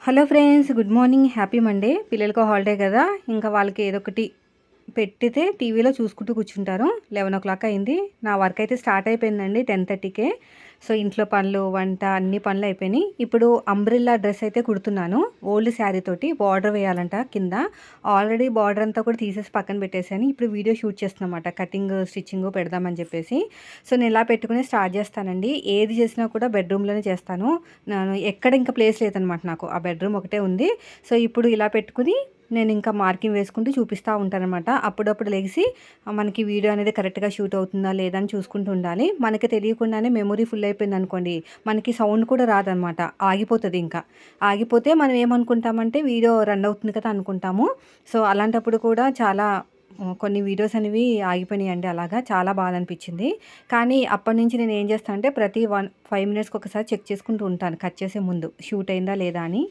Hello friends, good morning, happy Monday. పిల్లలకి holiday కదా, ఇంకా వాళ్ళకి ఏదో ఒకటి పెట్టితే టీవీలో చూసుకుంటూ కూర్చుంటారు. 11:00 అయింది. నా వర్క్ అయితే స్టార్ట్ అయిపోయిందండి 10:30కే. సో ఇంట్లో పనులు, వంట అన్ని పనులు అయిపోయినాయి. ఇప్పుడు అంబ్రిల్లా డ్రెస్ అయితే కుడుతున్నాను. ఓల్డ్ శారీ తోటి బార్డర్ వేయాలంట కింద. ఆల్రెడీ బార్డర్ అంతా కూడా తీసేసి పక్కన పెట్టేశాను. ఇప్పుడు వీడియో షూట్ చేస్తున్నమాట, కటింగ్ స్టిచ్చింగ్ పెడదామని చెప్పేసి. సో నేను ఇలా పెట్టుకుని స్టార్ట్ చేస్తానండి. ఏది చేసినా కూడా బెడ్రూమ్లోనే చేస్తాను. నేను ఎక్కడ ఇంకా ప్లేస్ లేదనమాట, నాకు ఆ బెడ్రూమ్ ఒకటే ఉంది. సో ఇప్పుడు ఇలా పెట్టుకుని నేను ఇంకా మార్కింగ్ వేసుకుంటూ చూపిస్తూ ఉంటానన్నమాట. అప్పుడప్పుడు లెగిసి మనకి వీడియో అనేది కరెక్ట్గా షూట్ అవుతుందా లేదా అని చూసుకుంటూ ఉండాలి. మనకి తెలియకుండానే మెమొరీ ఫుల్ అయిపోయింది అనుకోండి, మనకి సౌండ్ కూడా రాదనమాట, ఆగిపోతుంది. ఇంకా ఆగిపోతే మనం ఏమనుకుంటామంటే వీడియో రన్ అవుతుంది కదా అనుకుంటాము. సో అలాంటప్పుడు కూడా చాలా కొన్ని వీడియోస్ అనేవి ఆగిపోయినాయండి. అలాగా చాలా బాధ అనిపించింది. కానీ అప్పటి నుంచి నేను ఏం చేస్తానంటే ప్రతి 5 మినిట్స్కి ఒకసారి చెక్ చేసుకుంటూ ఉంటాను, కట్ చేసే ముందు షూట్ అయిందా లేదా అని.